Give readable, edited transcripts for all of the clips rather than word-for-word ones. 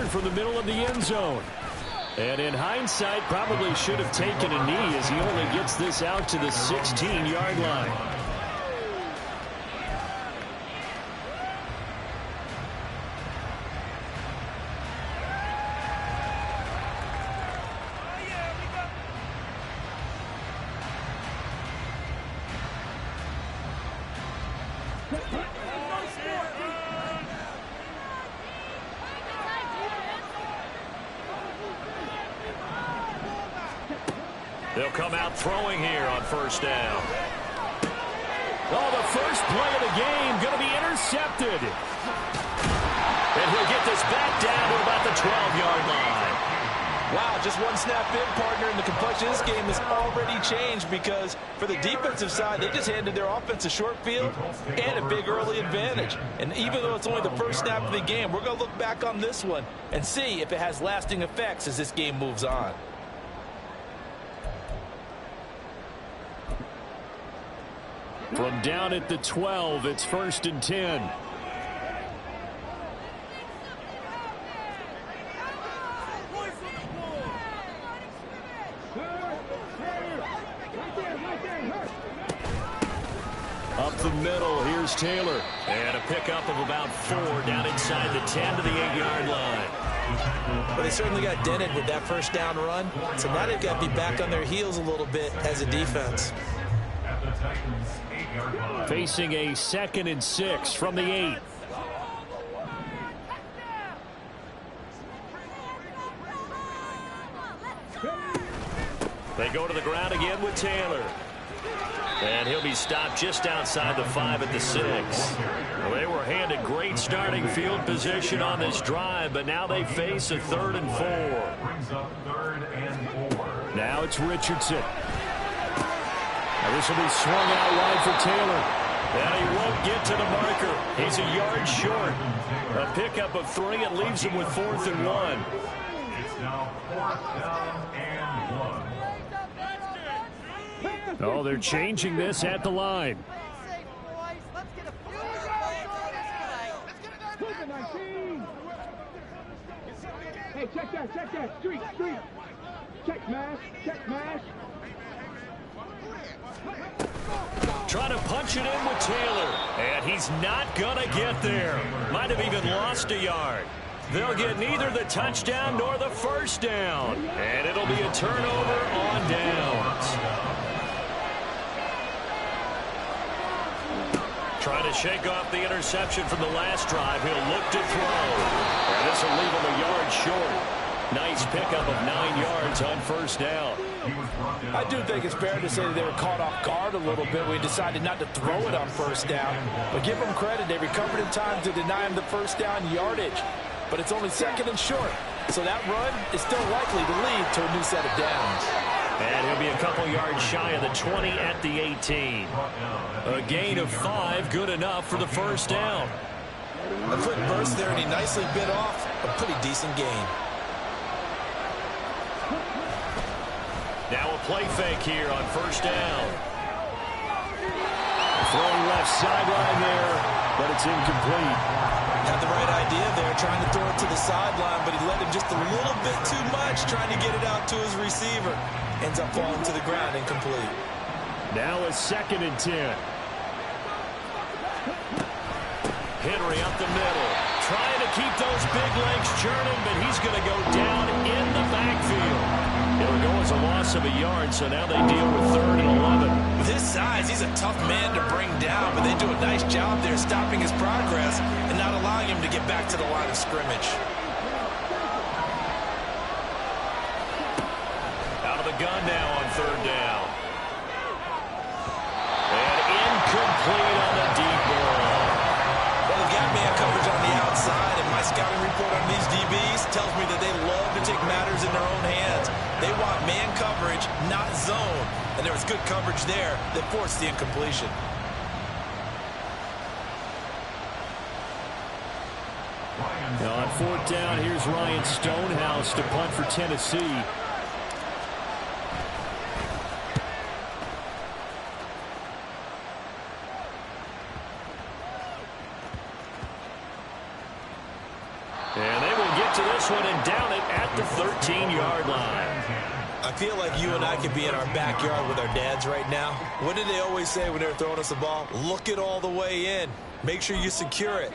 from the middle of the end zone. And in hindsight, probably should have taken a knee as he only gets this out to the 16-yard line. They'll come out throwing here on first down. Oh, the first play of the game going to be intercepted. And he'll get this back down to about the 12-yard line. Wow, just one snap in, partner, and the complexion of this game has already changed because for the defensive side, they just handed their offense a short field and a big early advantage. And even though it's only the first snap of the game, we're going to look back on this one and see if it has lasting effects as this game moves on. From down at the 12, it's 1st and 10. Up the middle, here's Taylor. And a pickup of about 4 down inside the 10 to the 8-yard line. Well, they certainly got dented with that first down run, so now they've got to be back on their heels a little bit as a defense. Facing a 2nd and 6 from the 8. They go to the ground again with Taylor. And he'll be stopped just outside the 5 at the 6. Well, they were handed great starting field position on this drive, but now they face a 3rd and 4. Now it's Richardson. Now this will be swung out wide for Taylor. And he won't get to the marker. He's a yard short. A pickup of 3. It leaves him with 4th and 1. It's now 4th down and 1. Oh, they're changing this at the line. Hey, check that, street. Check mash. Trying to punch it in with Taylor. And he's not going to get there. Might have even lost a yard. They'll get neither the touchdown nor the first down. And it'll be a turnover on downs. Trying to shake off the interception from the last drive. He'll look to throw. And this will leave him a yard short. Nice pickup of 9 yards on first down. I do think it's fair to say that they were caught off guard a little bit when we decided not to throw it on first down. But give them credit. They recovered in time to deny him the first down yardage. But it's only 2nd and short. So that run is still likely to lead to a new set of downs. And he'll be a couple yards shy of the 20 at the 18. A gain of 5, good enough for the first down. A quick burst there, and he nicely bit off a pretty decent gain. Now a play fake here on first down. Throwing left sideline there, but it's incomplete. Had the right idea there, trying to throw it to the sideline, but he let him just a little bit too much, trying to get it out to his receiver. Ends up falling to the ground, incomplete. Now a 2nd and 10. Henry up the middle, trying to keep those big legs churning, but he's going to go down in the backfield. It'll go as a loss of a yard, so now they deal with 3rd and 11. With his size, he's a tough man to bring down, but they do a nice job there stopping his progress and not allowing him to get back to the line of scrimmage. Out of the gun now on 3rd down. And incomplete on the deep ball. Well, they've got man coverage on the outside, and my scouting report on these DBs tells me that they love to take matters in their own hands. They want man coverage, not zone. And there was good coverage there that forced the incompletion. Now on 4th down, here's Ryan Stonehouse to punt for Tennessee. And they will get to this one and down it at the 13-yard line. I feel like you and I could be in our backyard with our dads right now. What did they always say when they were throwing us the ball? Look it all the way in. Make sure you secure it.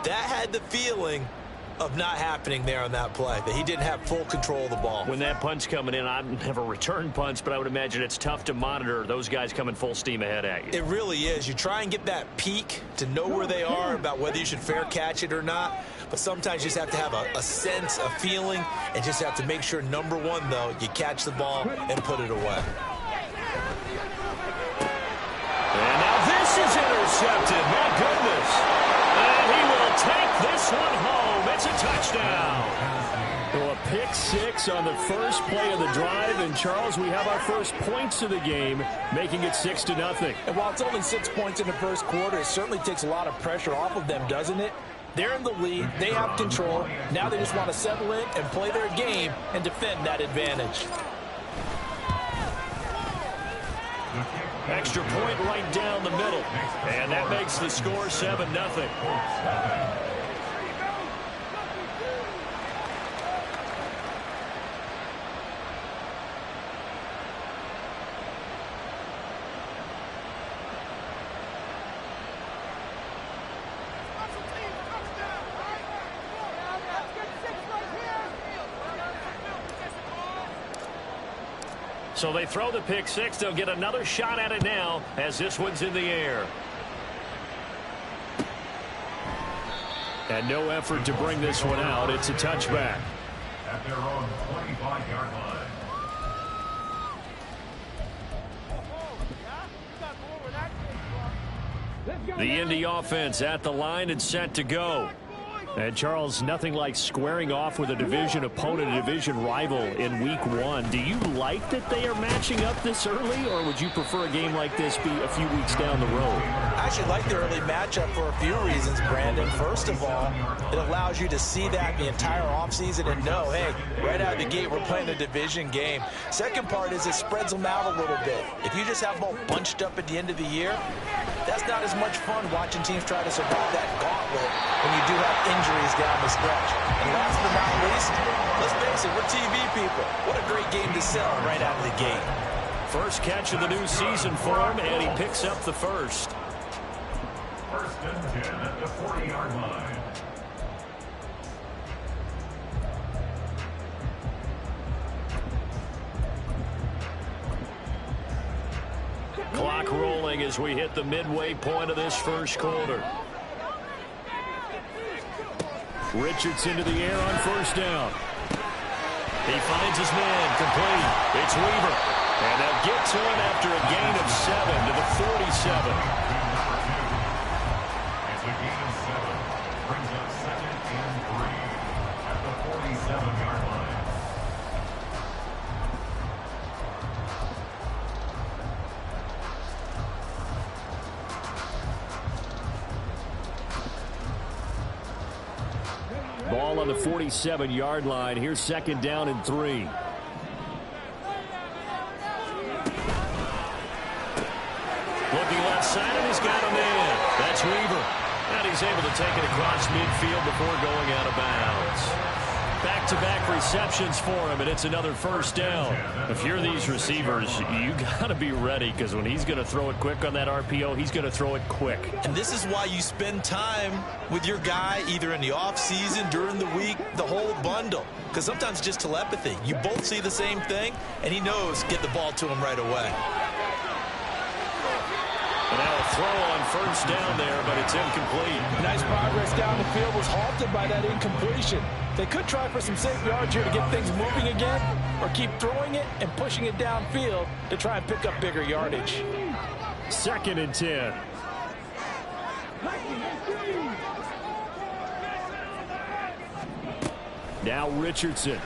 That had the feeling of not happening there on that play, that he didn't have full control of the ball. When that punch coming in, I've never returned punch, but I would imagine it's tough to monitor those guys coming full steam ahead at you. It really is. You try and get that peek to know where they are, about whether you should fair catch it or not. But sometimes you just have to have a sense, a feeling, and just have to make sure, number one, though, you catch the ball and put it away. And now this is intercepted. My goodness. And he will take this one home. It's a touchdown. Well, a pick six on the first play of the drive. And, Charles, we have our first points of the game, making it 6-0. And while it's only 6 points in the first quarter, it certainly takes a lot of pressure off of them, doesn't it? They're in the lead. They have control. Now they just want to settle in and play their game and defend that advantage. Extra point right down the middle. And that makes the score 7-0. So they throw the pick six. They'll get another shot at it now as this one's in the air. And no effort to bring this one out. It's a touchback. At their own 25-yard line. The Indy offense at the line and set to go. And, Charles, nothing like squaring off with a division opponent, a division rival in week one. Do you like that they are matching up this early, or would you prefer a game like this be a few weeks down the road? I actually like the early matchup for a few reasons, Brandon. First of all, it allows you to see that the entire offseason and know, hey, right out of the gate, we're playing a division game. Second part is it spreads them out a little bit. If you just have them all bunched up at the end of the year, that's not as much fun watching teams try to survive that gauntlet when you do have injuries down the stretch. And last but not least, let's face it, we're TV people. What a great game to sell right out of the gate. First catch of the new season for him, and he picks up the first. First and 10 at the 40-yard line. Clock rolling as we hit the midway point of this first quarter. Richardson to the air on first down. He finds his man, complete. It's Weaver. And they'll get to him after a gain of 7 to the 47. It's a gain of 7. Brings up 2nd and 3 at the 47-yard line. Ball on the 47-yard line. Here's 2nd down and 3. Looking left side, and he's got a man. That's Weaver. And he's able to take it across midfield before going out of bounds. Back-to-back receptions for him, and it's another first down. If you're these receivers, you got to be ready, because when he's going to throw it quick on that RPO, he's going to throw it quick. And this is why you spend time with your guy either in the offseason, during the week, the whole bundle. Because sometimes it's just telepathy. You both see the same thing, and he knows get the ball to him right away. And now a throw on first down there, but it's incomplete. Nice progress down the field was halted by that incompletion. They could try for some safe yards here to get things moving again, or keep throwing it and pushing it downfield to try and pick up bigger yardage. 2nd and 10. Now Richardson.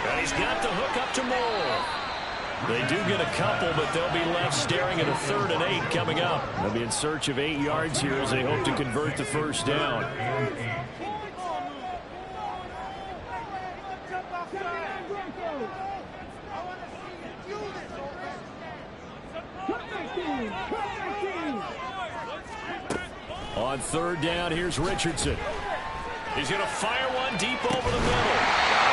And he's got the hook up to Moore. They do get a couple, but they'll be left staring at a 3rd and 8 coming up. They'll be in search of 8 yards here as they hope to convert the first down. On 3rd down, here's Richardson. He's going to fire one deep over the middle.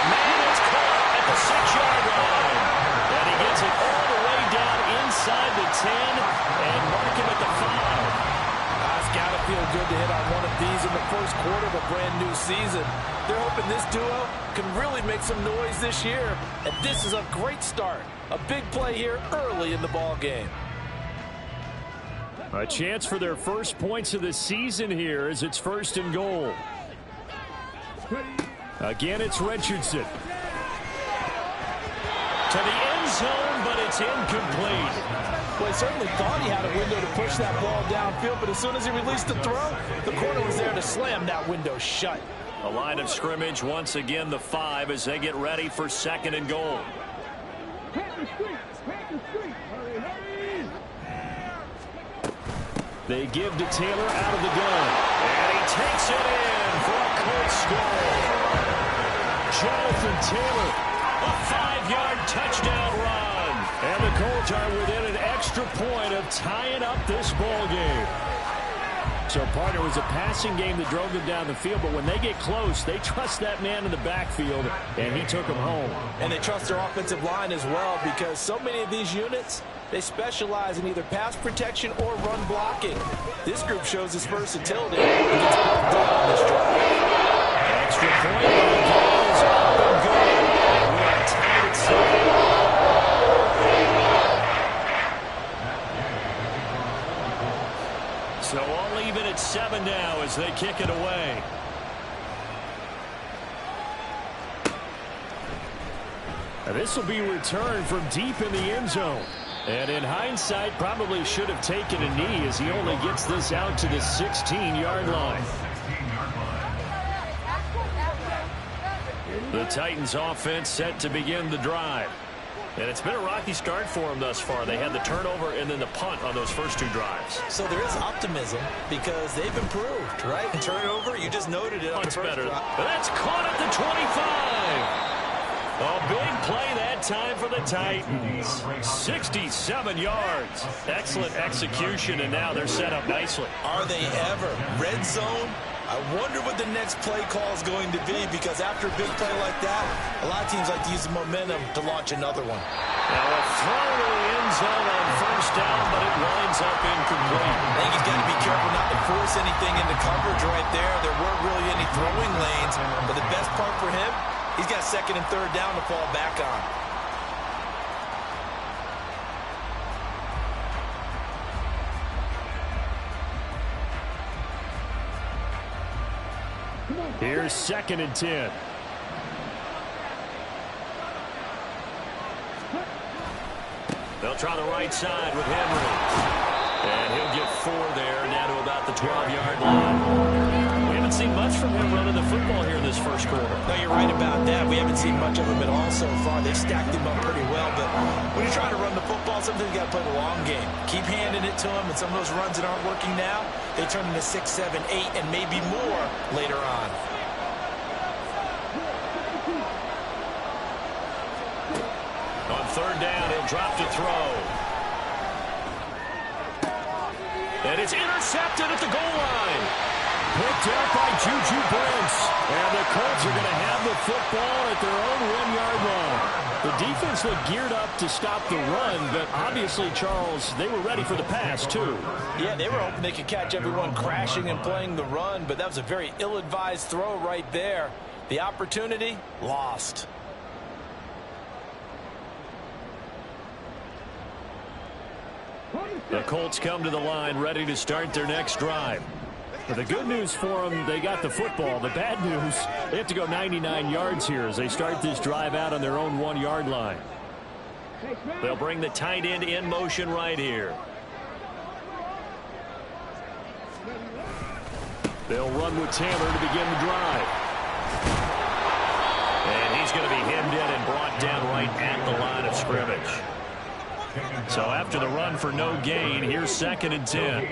Man, it's caught at the 6-yard line. And he gets it all the way down inside the 10 and mark him at the 5. It's got to feel good to hit on one of these in the first quarter of a brand new season. They're hoping this duo can really make some noise this year. And this is a great start. A big play here early in the ball game. A chance for their first points of the season here as it's 1st and goal. Again, it's Richardson. To the end zone, but it's incomplete. Well, he certainly thought he had a window to push that ball downfield, but as soon as he released the throw, the corner was there to slam that window shut. A line of scrimmage, once again the 5 as they get ready for 2nd and goal. They give to Taylor out of the gun. And he takes it in for a Colts score. Jonathan Taylor. A 5-yard touchdown run. And the Colts are within an extra point of tying up this ball game. So, partner, was a passing game that drove them down the field, but when they get close, they trust that man in the backfield, and he took them home. And they trust their offensive line as well, because so many of these units, they specialize in either pass protection or run blocking. This group shows its versatility and gets both done on this drive. Extra point, the ball is up and good. And we are tied at 7. So all even at 7 now as they kick it away. And this will be returned from deep in the end zone. And in hindsight, probably should have taken a knee as he only gets this out to the 16-yard line. The Titans offense set to begin the drive. And it's been a rocky start for them thus far. They had the turnover and then the punt on those first 2 drives. So there is optimism because they've improved, right? Turnover, you just noted it. Much better. But that's caught at the 25. A big play that time for the Titans. 67 yards. Excellent execution, and now they're set up nicely. Are they ever? Red zone? I wonder what the next play call is going to be, because after a big play like that, a lot of teams like to use the momentum to launch another one. Now a throw to the end zone on first down, but it winds up incomplete. I think he's got to be careful not to force anything into coverage right there. There weren't really any throwing lanes, but the best part for him, he's got 2nd and 3rd down to fall back on. Here's 2nd and 10. They'll try the right side with Henry. And he'll get 4 there, down to about the 12-yard line. We haven't seen much from him running the football here in this first quarter. No, you're right about that. We haven't seen much of him at all so far. They stacked him up pretty well, but when you try to run the football, sometimes you got to play the long game. Keep handing it to him, and some of those runs that aren't working now, they turn into 6, 7, 8, and maybe more later on. On 3rd down, he'll drop to throw. And it's intercepted at the goal line. Picked up by Juju Brents. And the Colts are going to have the football at their own 1-yard line. The defense looked geared up to stop the run, but obviously, Charles, they were ready for the pass, too. Yeah, they were hoping they could catch everyone crashing and playing the run, but that was a very ill-advised throw right there. The opportunity, lost. The Colts come to the line ready to start their next drive. But the good news for them, they got the football. The bad news, they have to go 99 yards here as they start this drive out on their own 1-yard line. They'll bring the tight end in motion right here. They'll run with Taylor to begin the drive. And he's going to be hemmed in and brought down right at the line of scrimmage. So after the run for no gain, here's 2nd and 10.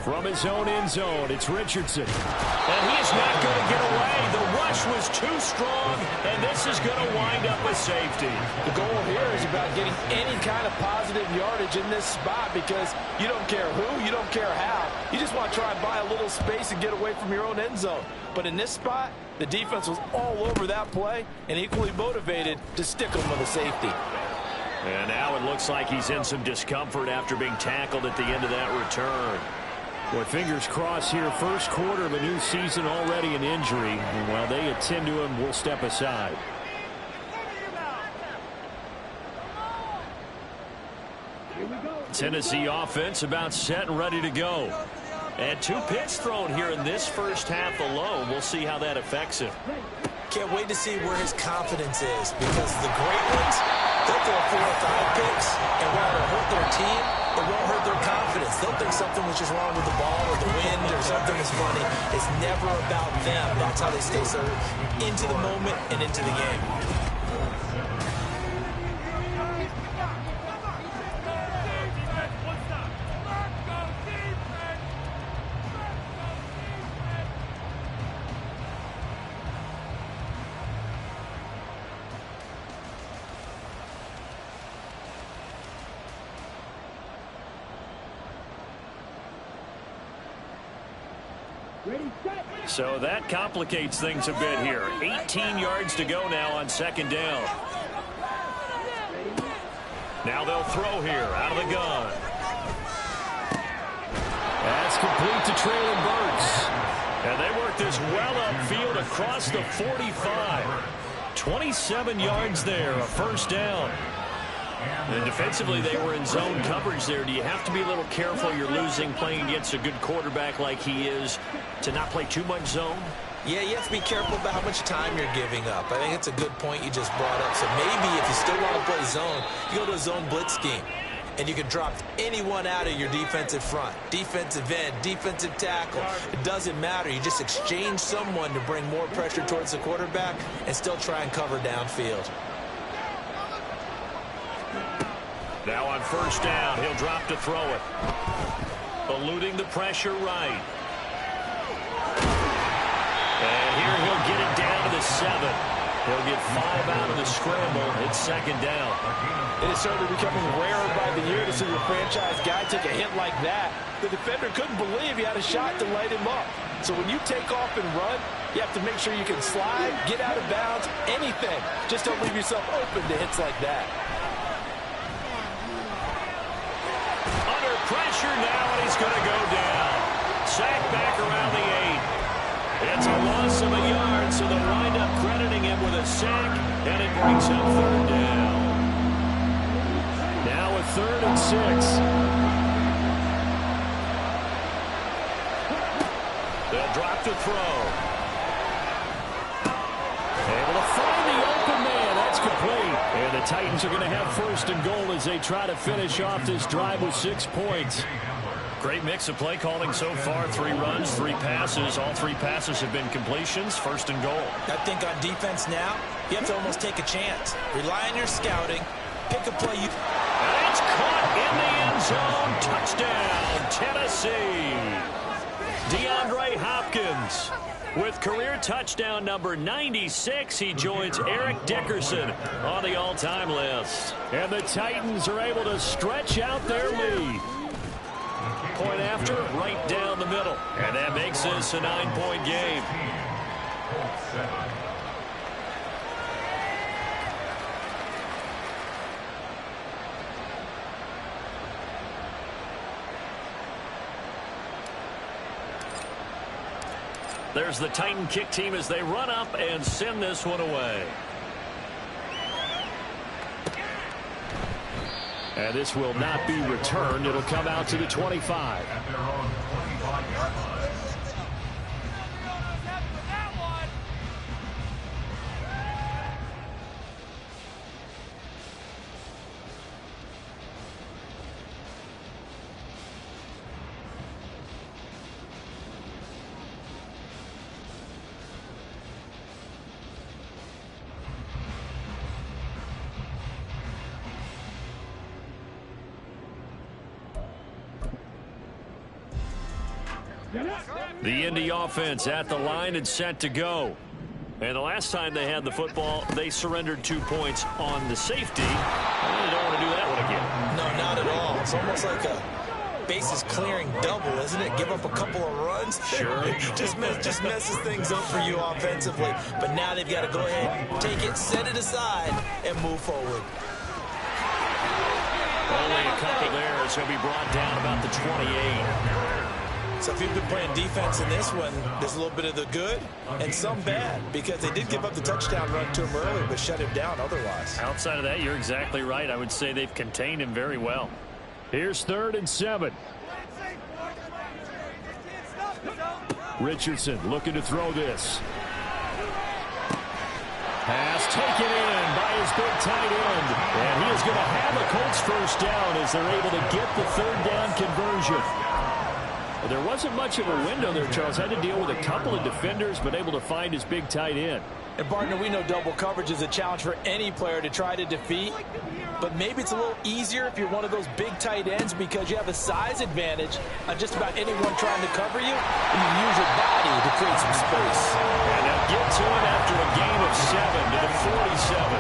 From his own end zone, it's Richardson. And he is not going to get away. The rush was too strong, and this is going to wind up a safety. The goal here is about getting any kind of positive yardage in this spot because you don't care who, you don't care how. You just want to try and buy a little space and get away from your own end zone. But in this spot, the defense was all over that play and equally motivated to stick him with a safety. And now it looks like he's in some discomfort after being tackled at the end of that return. Boy, fingers crossed here. First quarter of a new season, already an injury. And while they attend to him, we'll step aside. Tennessee offense about set and ready to go. And 2 picks thrown here in this first half alone. We'll see how that affects him. Can't wait to see where his confidence is because the great ones, they'll throw 4 or 5 picks, and while it'll hurt their team, it won't hurt their confidence. They'll think something was just wrong with the ball or the wind or something is funny. It's never about them. That's how they stay so into the moment and into the game. So that complicates things a bit here. 18 yards to go now on second down. Now they'll throw here out of the gun. That's complete to Traylon Burks. And they work this well upfield across the 45. 27 yards there, a first down. And defensively, they were in zone coverage there. Do you have to be a little careful? You're losing playing against a good quarterback like he is to not play too much zone? Yeah, you have to be careful about how much time you're giving up. I think it's a good point you just brought up. So maybe if you still want to play zone, you go to a zone blitz scheme. And you can drop anyone out of your defensive front. Defensive end, defensive tackle. It doesn't matter. You just exchange someone to bring more pressure towards the quarterback and still try and cover downfield. Now on first down, he'll drop to throw it. Eluding the pressure right. And here he'll get it down to the 7. He'll get 5 out of the scramble. It's second down. It is certainly becoming rarer by the year to see your franchise guy take a hit like that. The defender couldn't believe he had a shot to light him up. So when you take off and run, you have to make sure you can slide, get out of bounds, anything. Just don't leave yourself open to hits like that. Under pressure now, and he's going to go down. Sack back around the 8. It's a loss of a yard, so they'll wind up crediting him with a sack, and it brings up third down. Now a 3rd and 6. They'll drop to throw. Able to find the open man. That's complete. And the Titans are going to have first and goal as they try to finish off this drive with 6 points. Great mix of play calling so far. 3 runs, 3 passes. All 3 passes have been completions. First and goal. I think on defense now, you have to almost take a chance. Rely on your scouting. Pick a play. And it's caught in the end zone. Touchdown, Tennessee. DeAndre Hopkins with career touchdown number 96. He joins Eric Dickerson on the all-time list. And the Titans are able to stretch out their lead. Point after, right down the middle. And that makes this a 9-point game. There's the Titan kick team as they run up and send this one away. And this will not be returned. It'll come out to the 25. At their own 25-yard line. The Indy offense at the line and set to go. And the last time they had the football, they surrendered 2 points on the safety. They don't want to do that one again. No, not at all. It's almost like a bases clearing double, isn't it? Give up a couple of runs. Sure. just messes things up for you offensively. But now they've got to go ahead, take it, set it aside, and move forward. Only a couple there as he'll be brought down about the 28. So if you've been playing defense in this one, there's a little bit of the good and some bad, because they did give up the touchdown run to him earlier, but shut him down otherwise. Outside of that, you're exactly right. I would say they've contained him very well. Here's 3rd and 7. Richardson looking to throw this. Pass taken in by his big tight end. And he is going to have a Colts first down as they're able to get the 3rd down conversion. Well, there wasn't much of a window there, Charles. Had to deal with a couple of defenders, but able to find his big tight end. And, partner, we know double coverage is a challenge for any player to try to defeat. But maybe it's a little easier if you're one of those big tight ends because you have a size advantage on just about anyone trying to cover you. And you can use your body to create some space. And they'll get to him after a gain of 7 to the 47.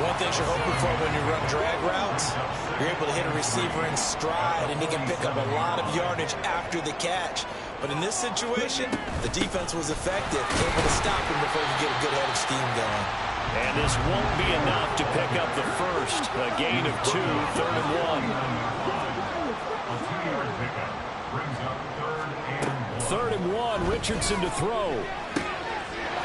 One thing you're hoping for when you run drag routes, you're able to hit a receiver in stride, and he can pick up a lot of yardage after the catch. But in this situation, the defense was effective, able to stop him before he could get a good head of steam going. And this won't be enough to pick up the first. A gain of 2, 3rd and 1. 3rd and 1, Richardson to throw.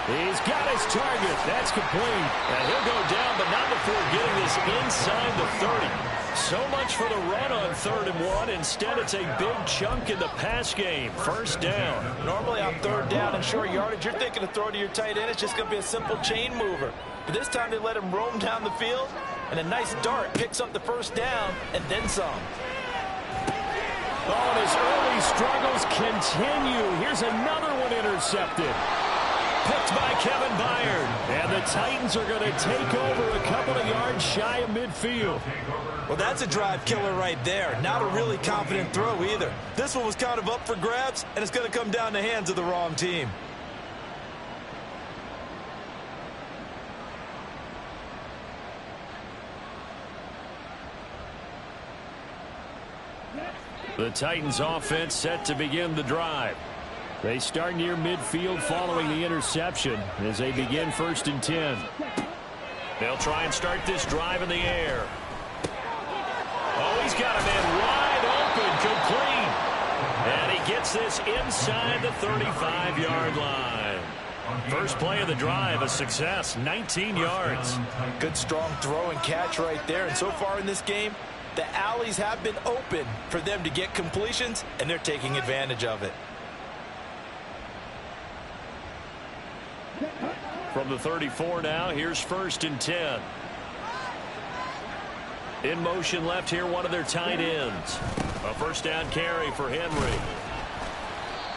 He's got his target. That's complete. And he'll go down, but not before getting this inside the 30. So much for the run on 3rd and 1. Instead, it's a big chunk in the pass game. First down. Normally on 3rd down and short yardage, you're thinking to throw to your tight end. It's just going to be a simple chain mover. But this time they let him roam down the field, and a nice dart picks up the first down and then some. Oh, and his early struggles continue. Here's another one intercepted. Picked by Kevin Byard. And the Titans are going to take over a couple of yards shy of midfield. Well, that's a drive killer right there. Not a really confident throw either. This one was kind of up for grabs, and it's going to come down the hands of the wrong team. The Titans offense set to begin the drive. They start near midfield following the interception as they begin 1st and 10. They'll try and start this drive in the air. Oh, he's got a man wide open, complete. And he gets this inside the 35-yard line. First play of the drive, a success, 19 yards. Good strong throw and catch right there. And so far in this game, the alleys have been open for them to get completions, and they're taking advantage of it. From the 34 now, here's 1st and 10. In motion left here, one of their tight ends. A first down carry for Henry.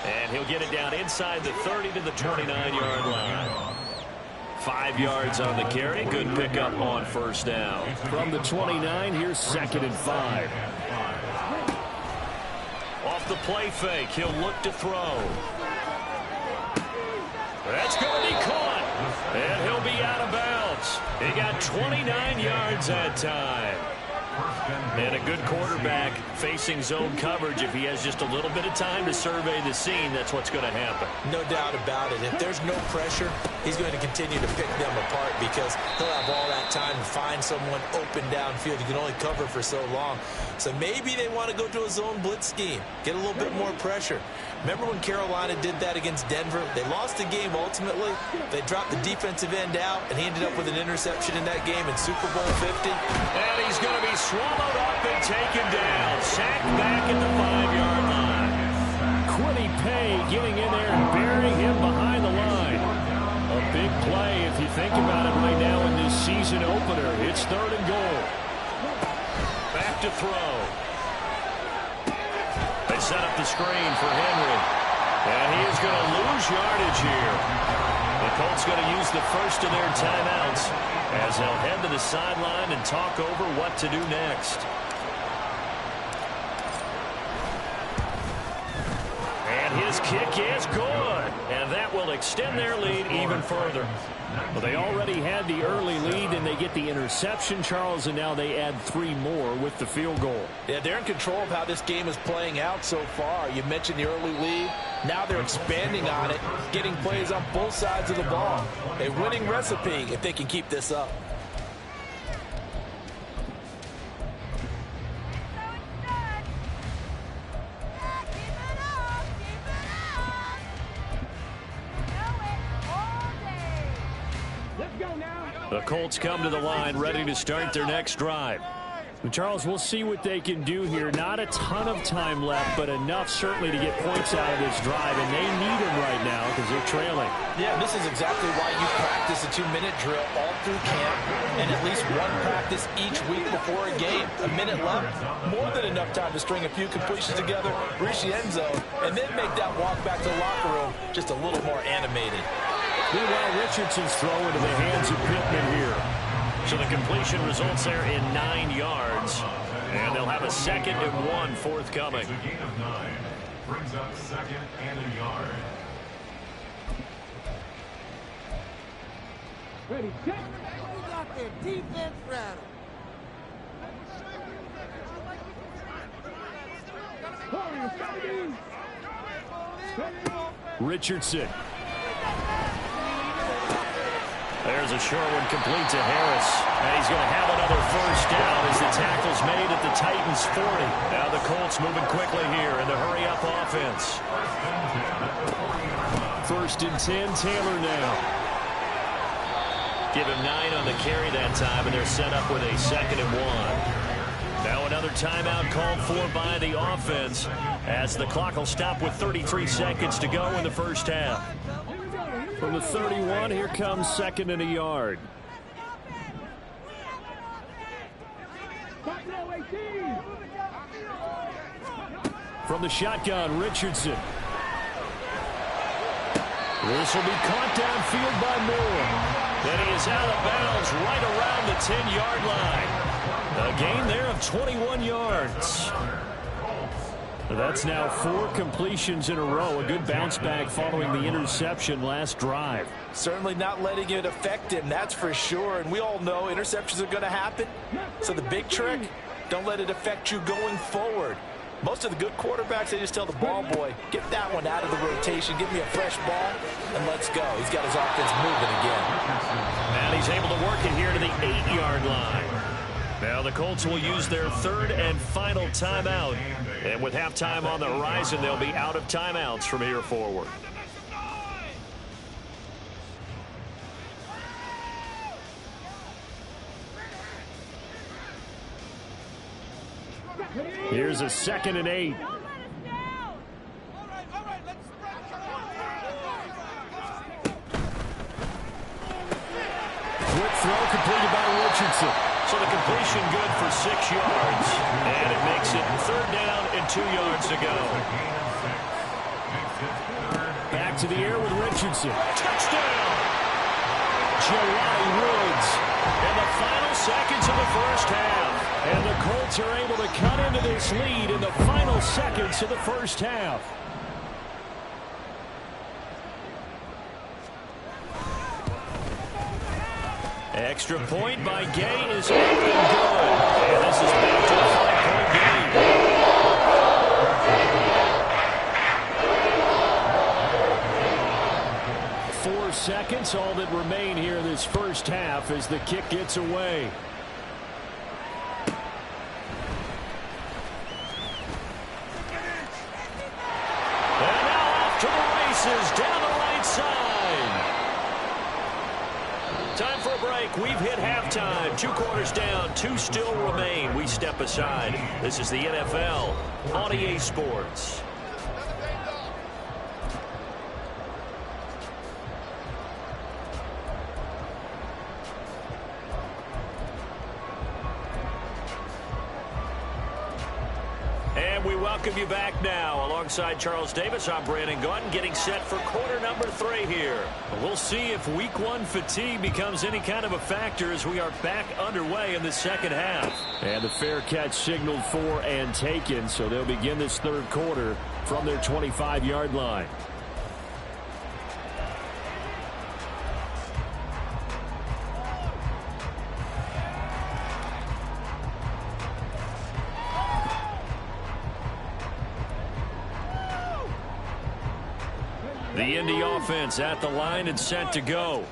And he'll get it down inside the 30 to the 29-yard line. 5 yards on the carry. Good pickup on first down. From the 29, here's 2nd and 5. Off the play fake, he'll look to throw. That's going to be caught. And he'll be out of bounds. He got 29 yards that time. And a good quarterback facing zone coverage. If he has just a little bit of time to survey the scene, that's what's going to happen. No doubt about it. If there's no pressure, he's going to continue to pick them apart because he'll have all that time to find someone open downfield. He can only cover for so long. So maybe they want to go to a zone blitz scheme, get a little bit more pressure. Remember when Carolina did that against Denver? They lost the game ultimately. They dropped the defensive end out, and he ended up with an interception in that game in Super Bowl 50. And he's going to be swallowed up and taken down. Sacked back at the 5-yard line. Quiddy Pay getting in there and burying him behind the line. A big play if you think about it right now in this season opener. It's 3rd and goal. Back to throw. They set up the screen for Henry. And he is going to lose yardage here. The Colts going to use the first of their timeouts as they'll head to the sideline and talk over what to do next. And His kick is good, and that will extend their lead even further. Well, they already had the early lead, and they get the interception, Charles, and now they add 3 more with the field goal. Yeah, they're in control of how this game is playing out so far. You mentioned the early lead. Now they're expanding on it, getting plays on both sides of the ball. A winning recipe if they can keep this up. The Colts come to the line ready to start their next drive. And Charles, we'll see what they can do here. Not a ton of time left, but enough certainly to get points out of this drive, and they need them right now because they're trailing. Yeah, this is exactly why you practice a 2-minute drill all through camp and at least one practice each week before a game. A minute left, more than enough time to string a few completions together, reach the end zone, and then make that walk back to the locker room just a little more animated. Meanwhile, Richardson's throw into the hands of Pittman here. So the completion results there in 9 yards. And they'll have a 2nd and 1 forthcoming. It's a gain of 9. Brings up 2nd and a yard. Ready, set. We got their defense rattled. Richardson. There's a short one complete to Harris. And he's going to have another first down as the tackle's made at the Titans' 40. Now the Colts moving quickly here in the hurry-up offense. 1st and 10, Taylor now. Give him 9 on the carry that time, and they're set up with a 2nd and 1. Now another timeout called for by the offense as the clock will stop with 33 seconds to go in the first half. From the 31, here comes 2nd and a yard. From the shotgun, Richardson. This will be caught downfield by Moore. Then he is out of bounds right around the 10-yard line. A gain there of 21 yards. That's now 4 completions in a row. A good bounce back following the interception last drive. Certainly not letting it affect him, that's for sure. And we all know interceptions are going to happen. So the big trick, don't let it affect you going forward. Most of the good quarterbacks, they just tell the ball boy, get that one out of the rotation, give me a fresh ball, and let's go. He's got his offense moving again. And he's able to work it here to the 8-yard line. Now the Colts will use their 3rd and final timeout. And with halftime on the horizon, they'll be out of timeouts from here forward. Here's a 2nd and 8. Quick throw completed by Richardson. So the completion good for 6 yards. And it makes it 3rd down and 2 yards to go. Back to the air with Richardson. Touchdown! Jelani Woods. In the final seconds of the first half. And the Colts are able to cut into this lead in the final seconds of the first half. Extra point by Gay is up and good. And this is back to a 5-point game. 4 seconds, all that remain here in this first half as the kick gets away. And now off to the races down the right side. Time for a break. We've hit halftime. 2 quarters down. 2 still remain. We step aside. This is the NFL on EA Sports. And we welcome you back now. Alongside Charles Davis, I'm Brandon Gaudin, getting set for quarter number 3 here. We'll see if week 1 fatigue becomes any kind of a factor as we are back underway in the second half. And the fair catch signaled for and taken, so they'll begin this 3rd quarter from their 25-yard line. The Indy offense at the line and set to go.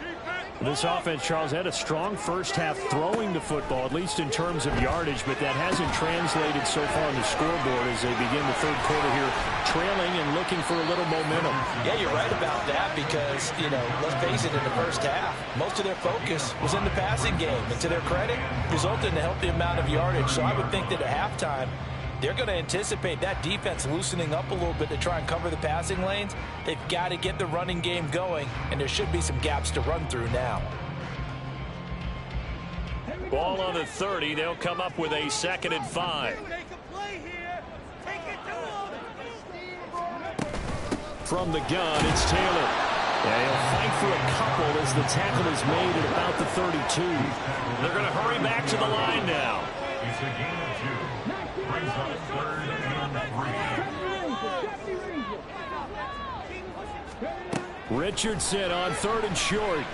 This offense, Charles, had a strong first half throwing the football, at least in terms of yardage, but that hasn't translated so far on the scoreboard as they begin the third quarter here, trailing and looking for a little momentum. Yeah, you're right about that because, you know, let's face it, in the first half, most of their focus was in the passing game. And to their credit, resulted in a healthy amount of yardage. So I would think that at halftime, they're going to anticipate that defense loosening up a little bit to try and cover the passing lanes. They've got to get the running game going, and there should be some gaps to run through now. Ball on the 30. They'll come up with a 2nd and 5. From the gun, it's Taylor. Yeah, he'll fight for a couple as the tackle is made at about the 32. They're going to hurry back to the line now. It's a gain of 2. Brings up 3rd and 3. Richardson on 3rd and short.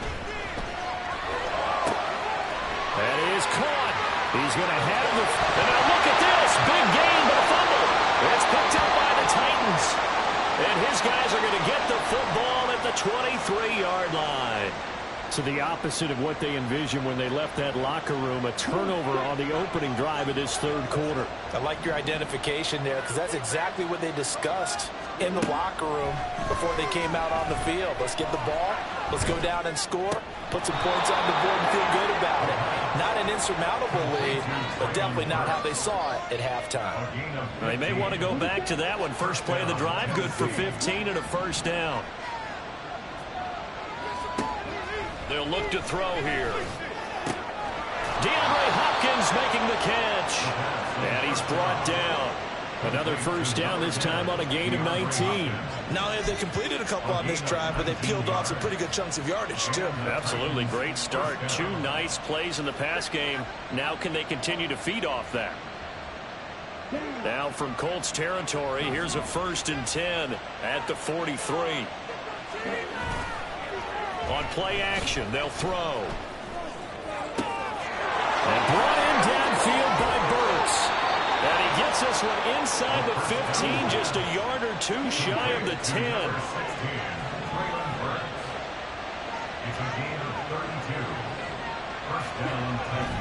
That is caught. He's going to have the... And now look at this. Big gain, but a fumble. It's picked up by the Titans. And his guys are going to get the football at the 23-yard line. So the opposite of what they envisioned when they left that locker room, a turnover on the opening drive of this third quarter. I like your identification there because that's exactly what they discussed in the locker room before they came out on the field. Let's get the ball. Let's go down and score. Put some points on the board and feel good about it. Not an insurmountable lead, but definitely not how they saw it at halftime. They may want to go back to that one. First play of the drive, good for 15 and a first down. They'll look to throw here. DeAndre Hopkins making the catch. And he's brought down. Another first down, this time on a gain of 19. Not only have they completed a couple on this drive, but they peeled off some pretty good chunks of yardage, too. Absolutely great start. 2 nice plays in the pass game. Now can they continue to feed off that? Now from Colts territory, here's a 1st and 10 at the 43. On play action, they'll throw. And brought in downfield by Burks. And he gets this one inside the 15, just a yard or 2 shy of the 10.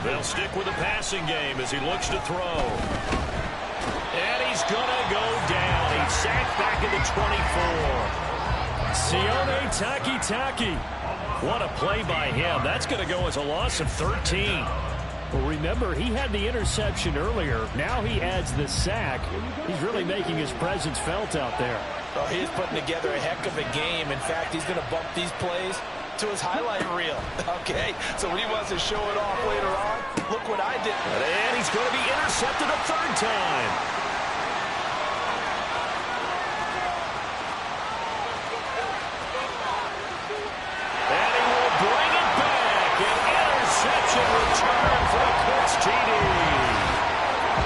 They'll stick with the passing game as he looks to throw. And he's going to go down. He's sacked back at the 24. Sione Takitaki. What a play by him. That's going to go as a loss of 13. Well, remember, he had the interception earlier. Now he adds the sack. He's really making his presence felt out there. Well, he is putting together a heck of a game. In fact, he's going to bump these plays to his highlight reel. Okay, so when he wants to show it off later on, look what I did. And he's going to be intercepted a 3rd time. And he will bring it back. An interception return for a Colts TD.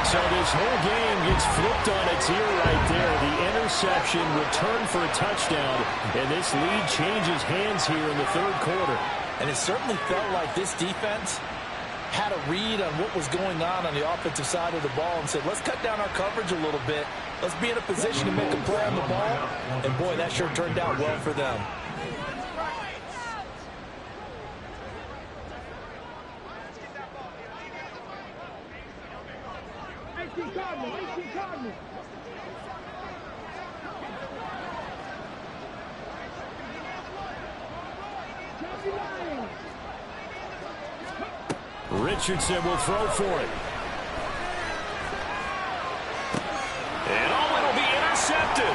So this whole game gets flipped on its ear right there. The interception, return for a touchdown, and this lead changes hands here in the third quarter. And it certainly felt like this defense had a read on what was going on the offensive side of the ball and said, let's cut down our coverage a little bit. Let's be in a position to make a play on the ball. And, boy, that sure turned out well for them. Richardson will throw for it. And it'll be intercepted.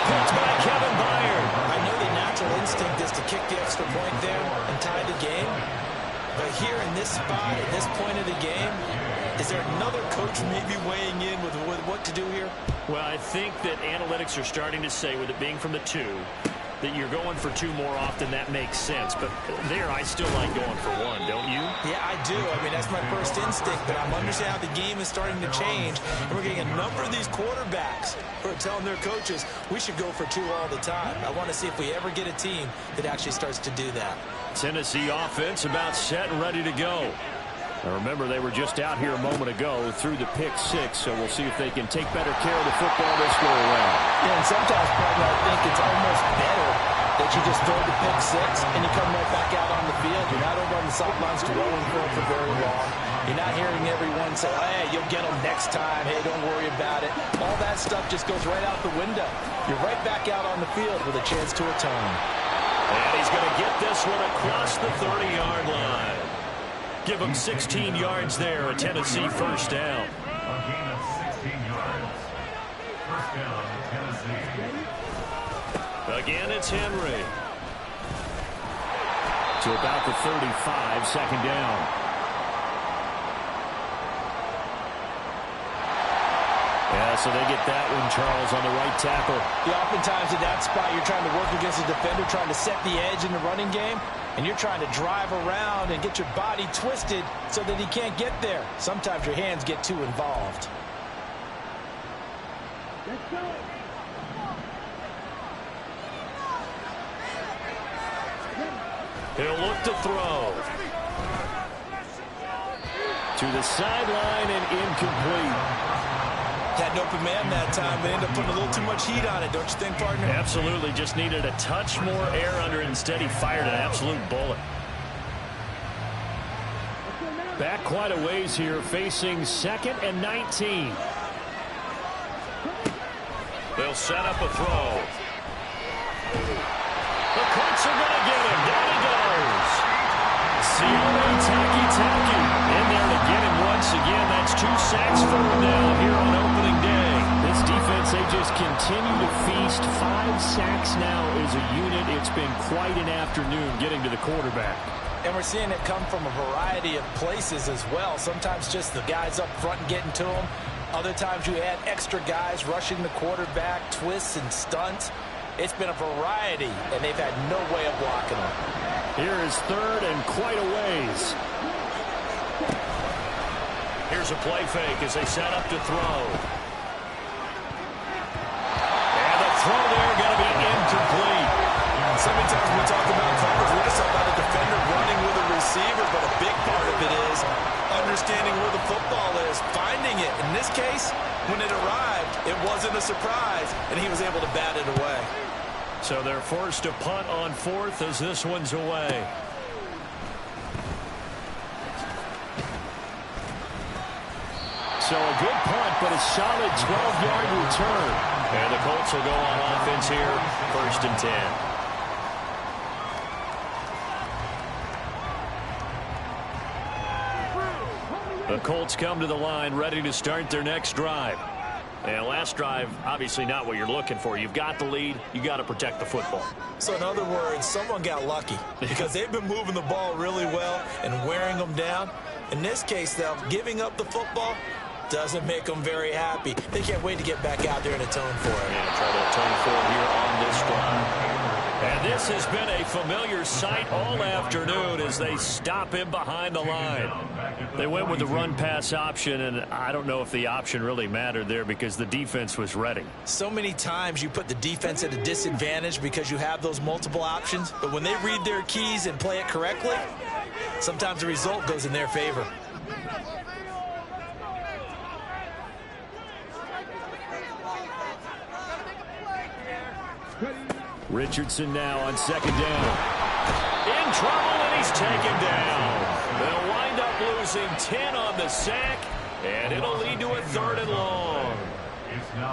Picked by Kevin Byard. I know the natural instinct is to kick the extra point there and tie the game. But here in this spot, at this point of the game, is there another coach maybe weighing in with what to do here? Well, I think that analytics are starting to say, with it being from the 2, that you're going for 2 more often, that makes sense. But there, I still like going for 1, don't you? Yeah, I do. I mean, that's my first instinct, but I'm understanding how the game is starting to change. And we're getting a number of these quarterbacks who are telling their coaches, we should go for 2 all the time. I want to see if we ever get a team that actually starts to do that. Tennessee offense about set and ready to go. Now remember, they were just out here a moment ago through the pick 6, so we'll see if they can take better care of the football this go around. Yeah, and sometimes, partner, I think it's almost better that you just throw the pick 6 and you come right back out on the field. You're not over on the sidelines dwelling for it for very long. You're not hearing everyone say, hey, you'll get them next time. Hey, don't worry about it. All that stuff just goes right out the window. You're right back out on the field with a chance to atone. And he's going to get this one across the 30-yard line. Give him 16 yards there, a Tennessee first down. A gain of 16 yards. First down, Tennessee. Again, it's Henry. To about the 35, second down. Yeah, so they get that one, Charles, on the right tackle. Yeah, oftentimes in that spot, you're trying to work against a defender, trying to set the edge in the running game, and you're trying to drive around and get your body twisted so that he can't get there. Sometimes your hands get too involved. Let's go. He'll look to throw. To the sideline and incomplete. Had an open man that time, but ended up putting a little too much heat on it, don't you think, partner? Absolutely. Just needed a touch more air under it. Instead, he fired an absolute bullet. Back quite a ways here, facing 2nd and 19. They'll set up a throw. The Colts are going to get him. Down he goes. Sione Taki in there to get him once again. That's 2 sacks for him now here on opening day. This defense, they just continue to feast. 5 sacks now as a unit. It's been quite an afternoon getting to the quarterback. And we're seeing it come from a variety of places as well. Sometimes just the guys up front and getting to him. Other times you add extra guys rushing the quarterback, twists and stunts. It's been a variety, and they've had no way of blocking them. Here is 3rd and quite a ways. Here's a play fake as they set up to throw. And the throw there going to be incomplete. So many times when we talk about coverage, we're just talking about a defender running with a receiver, but a big part of it is understanding where the football is, finding it. In this case, when it arrived, it wasn't a surprise, and he was able to bat it away. So they're forced to punt on 4th as this one's away. So a good punt, but a solid 12-yard return. And the Colts will go on offense here, 1st and 10. The Colts come to the line ready to start their next drive. And last drive, obviously not what you're looking for. You've got the lead. You got to protect the football. So in other words, someone got lucky because they've been moving the ball really well and wearing them down. In this case, though, giving up the football doesn't make them very happy. They can't wait to get back out there and atone for it. Yeah, try to atone for it here on this drive. And this has been a familiar sight all afternoon as they stop him behind the line. They went with the run-pass option, and I don't know if the option really mattered there because the defense was ready. So many times you put the defense at a disadvantage because you have those multiple options, but when they read their keys and play it correctly, sometimes the result goes in their favor. Richardson now on 2nd down. In trouble, and he's taken down. They'll wind up losing 10 on the sack, and it'll lead to a 3rd and long.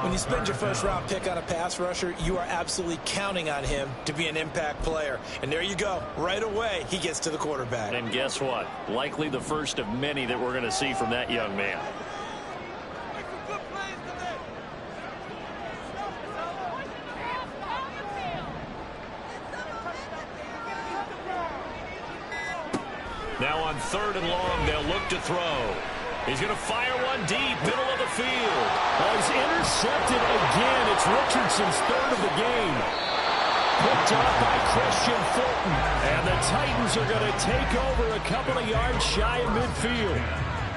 When you spend your first-round pick on a pass rusher, you are absolutely counting on him to be an impact player. And there you go. Right away, he gets to the quarterback. And guess what? Likely the first of many that we're going to see from that young man. Now on 3rd and long, they'll look to throw. He's going to fire one deep, middle of the field. Oh, he's intercepted again. It's Richardson's 3rd of the game. picked up by Christian Fulton. And the Titans are going to take over a couple of yards shy of midfield.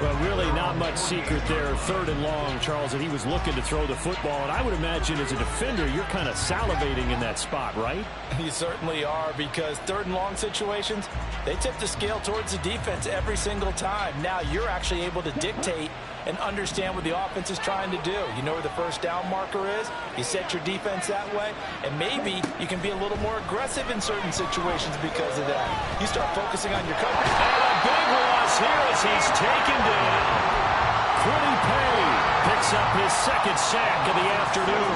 Well, really not much secret there. 3rd and long, Charles, that he was looking to throw the football. And I would imagine as a defender, you're kind of salivating in that spot, right? You certainly are, because 3rd and long situations, they tip the scale towards the defense every single time. Now you're actually able to dictate and understand what the offense is trying to do. You know where the first down marker is. You set your defense that way, and maybe you can be a little more aggressive in certain situations because of that. You start focusing on your coverage. And a big loss here as he's taken down. Quiddy Pay picks up his 2nd sack of the afternoon.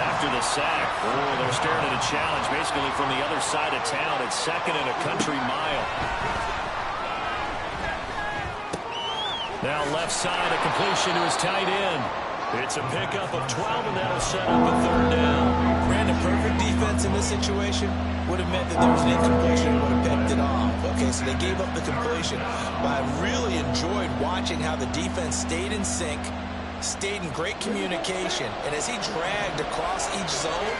After the sack, they're staring at a challenge basically from the other side of town. It's 2nd and a country mile. Now left side, a completion to his tight end. It's a pickup of 12, and that'll set up a 3rd down. Brandon, perfect defense in this situation would have meant that there was an incompletion and would have picked it off. Okay, so they gave up the completion. But I really enjoyed watching how the defense stayed in sync, stayed in great communication, and as he dragged across each zone,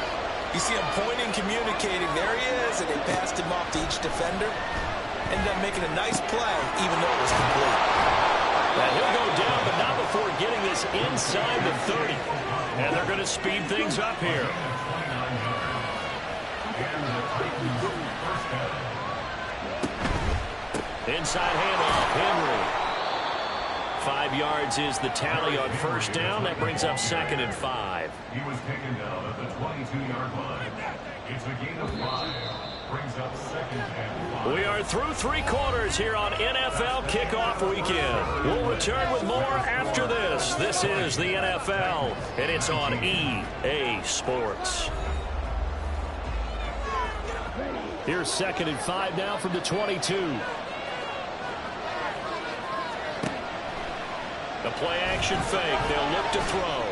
you see him pointing, communicating. There he is, and they passed him off to each defender. Ended up making a nice play, even though it was complete. And he'll go down, but not before getting this inside the 30. And they're going to speed things up here. Inside handoff, Henry. 5 yards is the tally on 1st down. That brings up 2nd and 5. He was taken down at the 22-yard line. It's a gain of 5. Brings up 2nd and 5. We are through 3 quarters here on NFL Kickoff Weekend. We'll return with more after this. This is the NFL, and it's on EA Sports. Here's 2nd and 5 now from the 22. The play-action fake. They'll look to throw.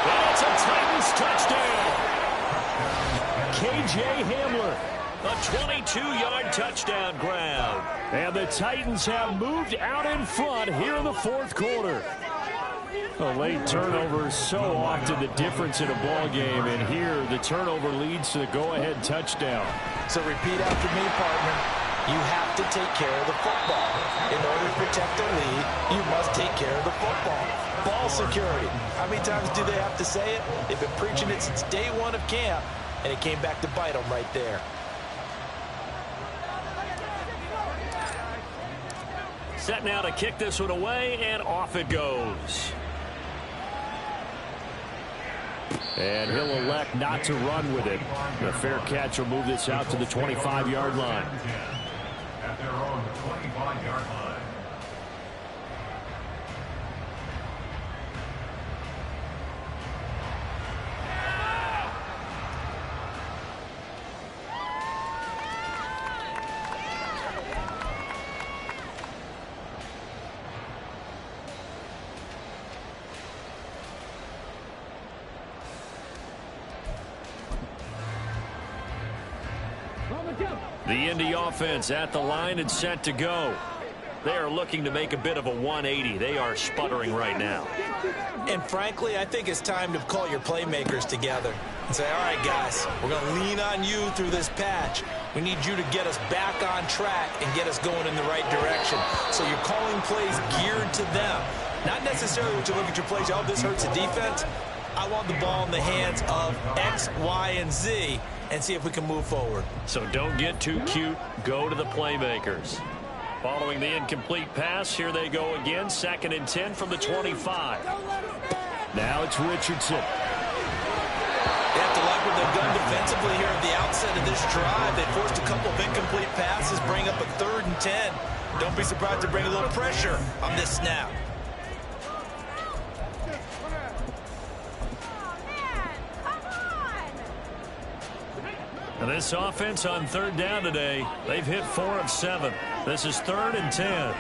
And it's a Titans touchdown. K.J. Hamler, a 22-yard touchdown grab. And the Titans have moved out in front here in the 4th quarter. A late turnover is so often the difference in a ball game, and here the turnover leads to the go-ahead touchdown. So repeat after me, partner. You have to take care of the football. In order to protect the lead, you must take care of the football. Ball security. How many times do they have to say it? They've been preaching it since day 1 of camp, and it came back to bite them right there. Set now to kick this one away, and off it goes. And he'll elect not to run with it. The fair catch will move this out to the 25-yard line. At their own 25-yard line. The Indy offense at the line and set to go. They are looking to make a bit of a 180. They are sputtering right now. And frankly, I think it's time to call your playmakers together and say, all right, guys, we're going to lean on you through this patch. We need you to get us back on track and get us going in the right direction. So you're calling plays geared to them. Not necessarily when you look at your plays, oh, this hurts the defense. I want the ball in the hands of X, Y, and Z and see if we can move forward. So don't get too cute. Go to the playmakers. Following the incomplete pass, here they go again. 2nd and 10 from the 25. Now it's Richardson. They have to like what they've done defensively here at the outset of this drive. They forced a couple of incomplete passes, bring up a 3rd and 10. Don't be surprised to bring a little pressure on this snap. And this offense on 3rd down today, they've hit 4 of 7. This is 3rd and 10.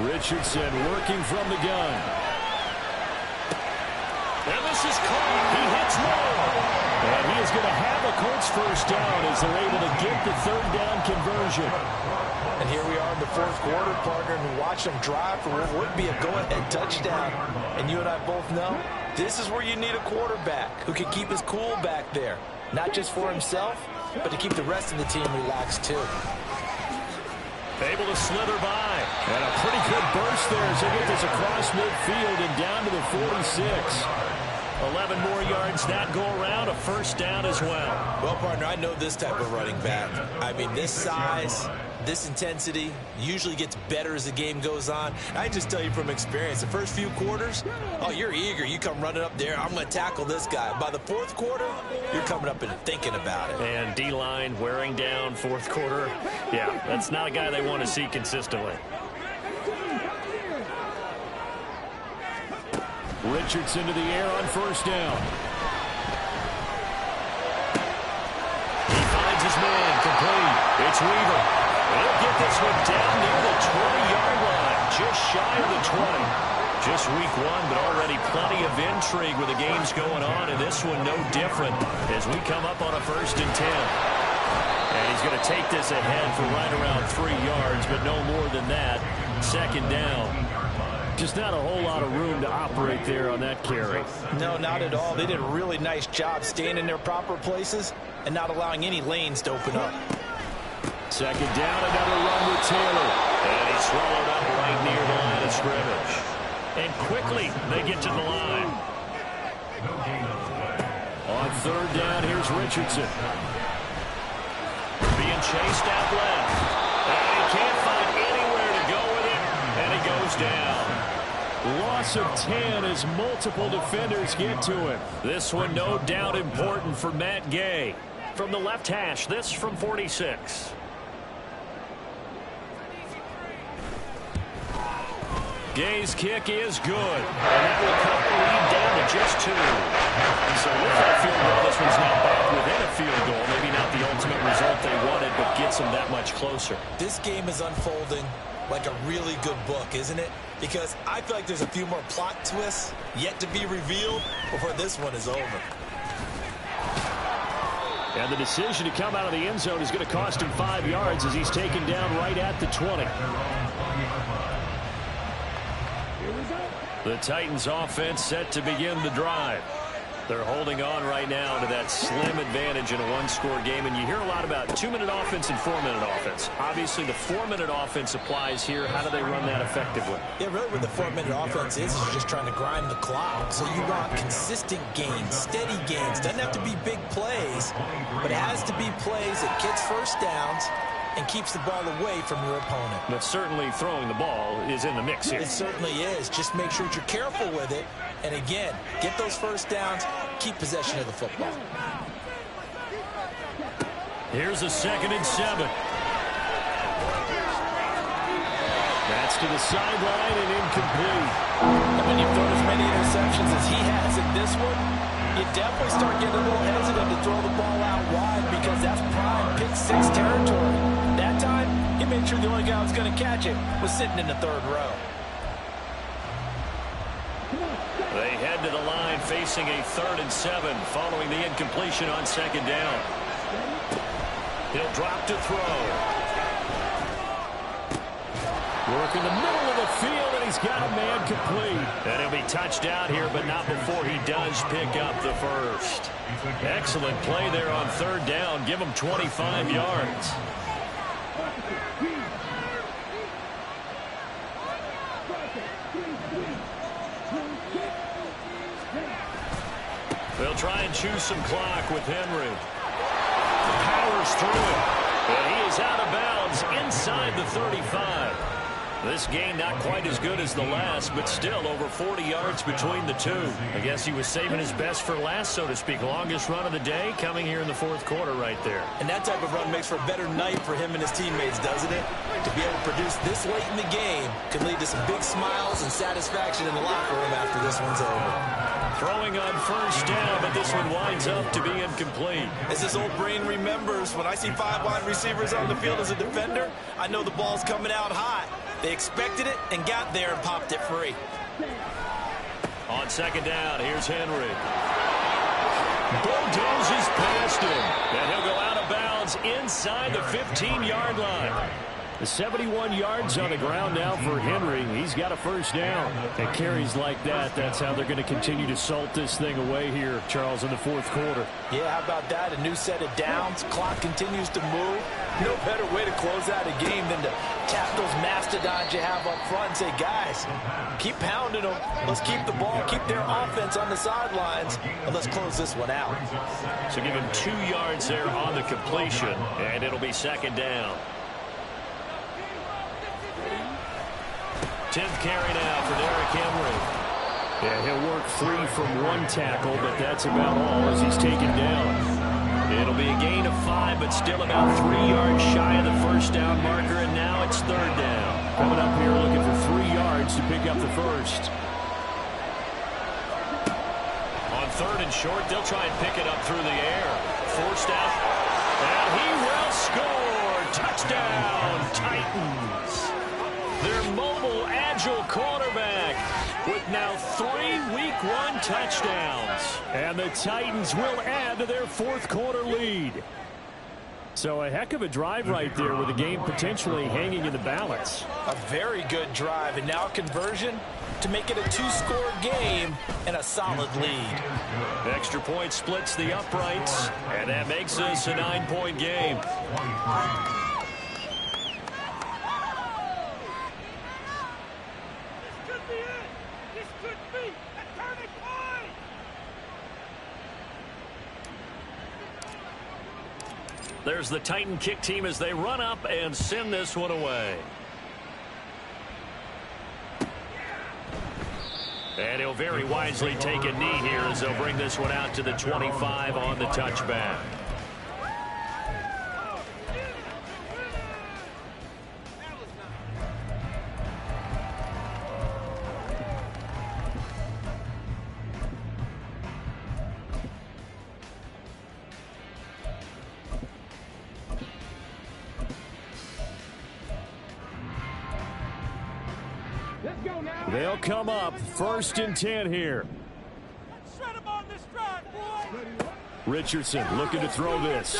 Richardson working from the gun. And this is caught. He hits Moore. And he is is going to have a Colts first down as they're able to get the third down conversion. And here we are in the fourth quarter, partner, and watch them drive for what would be a go-ahead touchdown. And you and I both know this is where you need a quarterback who can keep his cool back there. Not just for himself, but to keep the rest of the team relaxed too. Able to slither by. And a pretty good burst there as they get this across midfield and down to the 46. 11 more yards that go around, a first down as well. Well, partner, I know this type of running back. I mean, this size, this intensity usually gets better as the game goes on. I just tell you from experience, the first few quarters, oh, you're eager. You come running up there, I'm going to tackle this guy. By the fourth quarter, you're coming up and thinking about it. And D-line wearing down fourth quarter. Yeah, that's not a guy they want to see consistently. Richardson to the air on first down. He finds his man, complete. It's Weaver. He'll get this one down near the 20-yard line, just shy of the 20. Just week one, but already plenty of intrigue with the games going on, and this one no different as we come up on a 1st and 10. And he's going to take this ahead for right around 3 yards, but no more than that. 2nd down. Just not a whole lot of room to operate there on that carry. No, not at all. They did a really nice job staying in their proper places and not allowing any lanes to open up. 2nd down, another run with Taylor. And he's swallowed up right near the line of scrimmage. And quickly, they get to the line. On 3rd down, here's Richardson. Being chased out left. And he can't find anywhere to go with it. And he goes down. Loss of 10 as multiple defenders get to him. This one no doubt important for Matt Gay. From the left hash, this from 46. Gay's kick is good. And that will cut the lead down to just 2. And so with that field goal, this one's now back within a field goal. Maybe not the ultimate result they wanted, but gets them that much closer. This game is unfolding like a really good book, isn't it? Because I feel like there's a few more plot twists yet to be revealed before this one is over. And the decision to come out of the end zone is going to cost him 5 yards as he's taken down right at the 20. The Titans offense set to begin the drive. They're holding on right now to that slim advantage in a one-score game. And you hear a lot about 2-minute offense and 4-minute offense. Obviously, the 4-minute offense applies here. How do they run that effectively? Yeah, really what the 4-minute offense is you're just trying to grind the clock. So you want consistent gains, steady gains. Doesn't have to be big plays, but it has to be plays that gets first downs and keeps the ball away from your opponent. But certainly throwing the ball is in the mix here. It certainly is. Just make sure that you're careful with it. And again, get those first downs, keep possession of the football. Here's a 2nd and 7. That's to the sideline and incomplete. And when you throw as many interceptions as he has in this one, you definitely start getting a little hesitant to throw the ball out wide because that's prime pick 6 territory. That time, he made sure the only guy who was going to catch it was sitting in the 3rd row. They head to the line facing a 3rd and 7 following the incompletion on 2nd down. He'll drop to throw. Work in the middle of the field, and he's got a man complete. And he'll be touched out here, but not before he does pick up the first. Excellent play there on 3rd down. Give him 25 yards. They'll try and choose some clock with Henry. Powers through it. And he is out of bounds inside the 35. This game not quite as good as the last, but still over 40 yards between the two. I guess he was saving his best for last, so to speak. Longest run of the day coming here in the 4th quarter right there. And that type of run makes for a better night for him and his teammates, doesn't it? To be able to produce this late in the game can lead to some big smiles and satisfaction in the locker room after this one's over. Throwing on 1st down, but this one winds up to be incomplete. As his old brain remembers, when I see 5 wide receivers on the field as a defender, I know the ball's coming out high. They expected it and got there and popped it free. On 2nd down, here's Henry. Bulldozes past him. And he'll go out of bounds inside the 15-yard line. The 71 yards on the ground now for Henry. He's got a first down. And carries like that, that's how they're going to continue to salt this thing away here, Charles, in the fourth quarter. Yeah, how about that? A new set of downs. Clock continues to move. No better way to close out a game than to tap those mastodons you have up front and say, guys, keep pounding them. Let's keep the ball, keep their offense on the sidelines, and let's close this one out. So give him 2 yards there on the completion, and it'll be second down. 10th carry now for Derrick Henry. Yeah, he'll work free from one tackle, but that's about all as he's taken down. It'll be a gain of 5, but still about 3 yards shy of the first down marker, and now it's third down. Coming up here looking for 3 yards to pick up the first. On third and short, they'll try and pick it up through the air. Forced out, and he will score. Touchdown, Titans. Their mobile, agile quarterback with now 3 Week 1 touchdowns. And the Titans will add to their fourth quarter lead. So a heck of a drive right there with the game potentially hanging in the balance. A very good drive, and now a conversion to make it a 2-score game and a solid lead. Extra point splits the uprights, and that makes this a 9-point game. There's the Titan kick team as they run up and send this one away. And he'll very wisely take a knee here as they'll bring this one out to the 25 on the touchback. They'll come up 1st and 10 here. Shut him on this drive, boy. Richardson looking to throw this.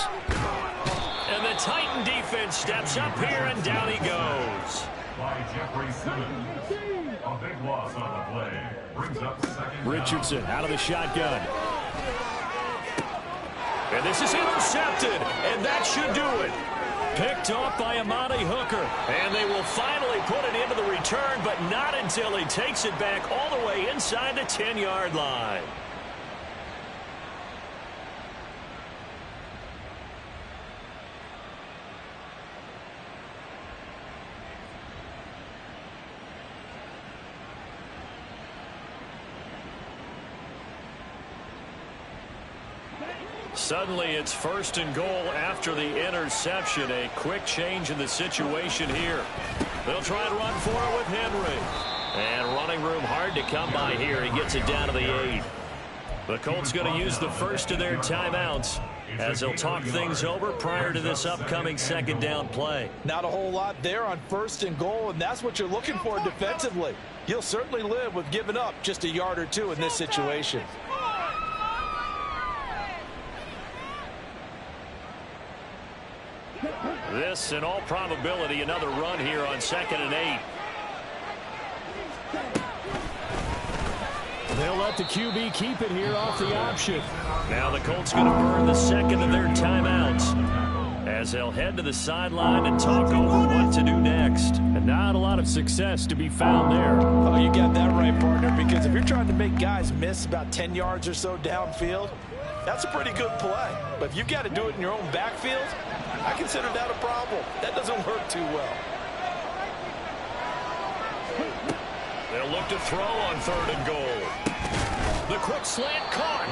And the Titan defense steps up here, and down he goes. By Jeffrey Simmons. A big loss on the play. Brings up second. Richardson out of the shotgun. And this is intercepted, and that should do it. Picked off by Amani Hooker. And they will finally put it into the return, but not until he takes it back all the way inside the 10-yard line. Suddenly it's 1st and goal after the interception. A quick change in the situation here. They'll try and run for it with Henry. And running room hard to come by here. He gets it down to the 8. The Colts going to use the first of their timeouts as they'll talk things over prior to this upcoming second down play. Not a whole lot there on 1st and goal, and that's what you're looking for defensively. You'll certainly live with giving up just a yard or 2 in this situation. This, in all probability, another run here on 2nd and 8. They'll let the QB keep it here off the option. Now the Colts going to burn the second of their timeouts as they'll head to the sideline and talk over what to do next. And not a lot of success to be found there. Oh, you got that right, partner, because if you're trying to make guys miss about 10 yards or so downfield, that's a pretty good play. But if you've got to do it in your own backfield, I consider that a problem. That doesn't work too well. They'll look to throw on 3rd and goal. The quick slant caught.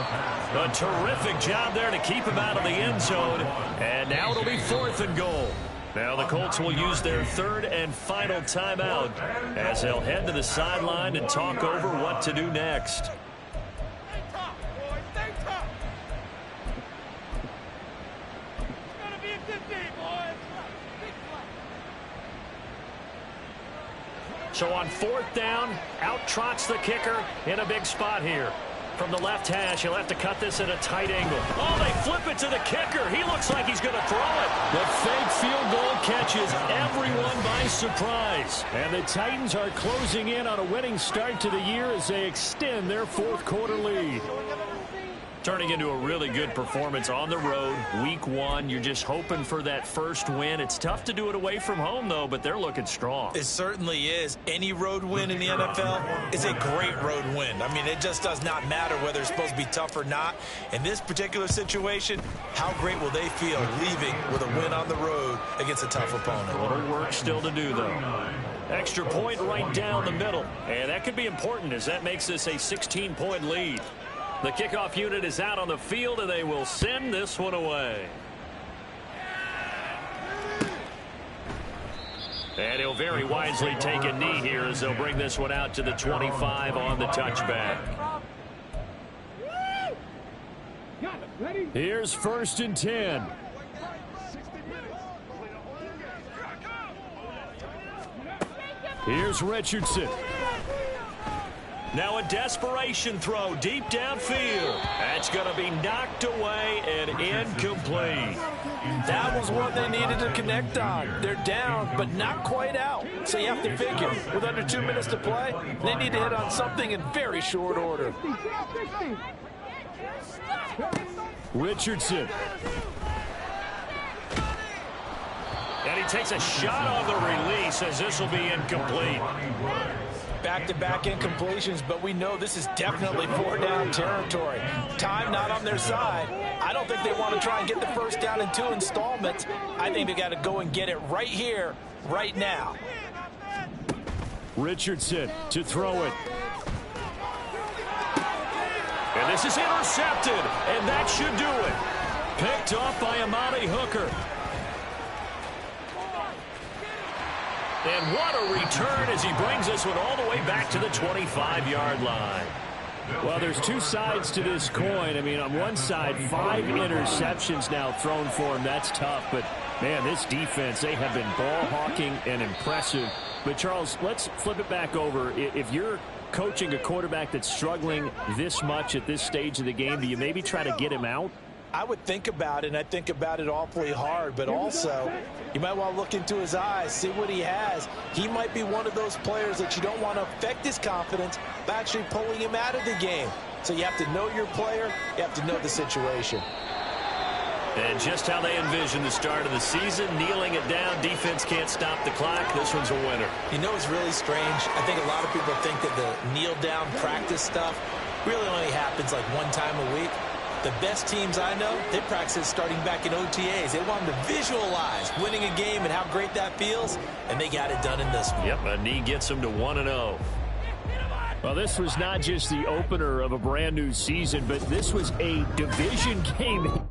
A terrific job there to keep him out of the end zone. And now it'll be 4th and goal. Now the Colts will use their 3rd and final timeout as they'll head to the sideline and talk over what to do next. So on 4th down, out trots the kicker in a big spot here. From the left hash, he'll have to cut this at a tight angle. Oh, they flip it to the kicker. He looks like he's going to throw it. The fake field goal catches everyone by surprise. And the Titans are closing in on a winning start to the year as they extend their fourth quarter lead. Turning into a really good performance on the road, week one. You're just hoping for that first win. It's tough to do it away from home, though, but they're looking strong. It certainly is. Any road win in the NFL is a great road win. I mean, it just does not matter whether it's supposed to be tough or not. In this particular situation, how great will they feel leaving with a win on the road against a tough opponent? A little work still to do, though. Extra point right down the middle. And that could be important as that makes this a 16-point lead. The kickoff unit is out on the field, and they will send this one away. And he'll very wisely take a knee here as they'll bring this one out to the 25 on the touchback. Here's 1st and 10. Here's Richardson. Now a desperation throw deep downfield. That's going to be knocked away and incomplete. That was one they needed to connect on. They're down, but not quite out. So you have to figure, with under 2 minutes to play, they need to hit on something in very short order. Richardson. And he takes a shot on the release as this will be incomplete. Back-to-back incompletions, but we know this is definitely 4-down territory. Time not on their side. I don't think they want to try and get the first down in 2 installments. I think they got to go and get it right here, right now. Richardson to throw it. And this is intercepted, and that should do it. Picked off by Amani Hooker. And what a return as he brings this one all the way back to the 25-yard line. Well, there's two sides to this coin. I mean, on one side, 5 interceptions now thrown for him. That's tough. But, man, this defense, they have been ball hawking and impressive. But, Charles, let's flip it back over. If you're coaching a quarterback that's struggling this much at this stage of the game, do you maybe try to get him out? I would think about it, and I think about it awfully hard, but also you might want to look into his eyes, see what he has. He might be one of those players that you don't want to affect his confidence by actually pulling him out of the game. So you have to know your player, you have to know the situation. And just how they envision the start of the season, kneeling it down, defense can't stop the clock. This one's a winner. You know, it's really strange. I think a lot of people think that the kneel-down practice stuff really only happens like one time a week. The best teams I know, they practice starting back in OTAs. They want them to visualize winning a game and how great that feels, and they got it done in this one. Yep, a knee gets them to 1-0. Well, this was not just the opener of a brand new season, but this was a division game.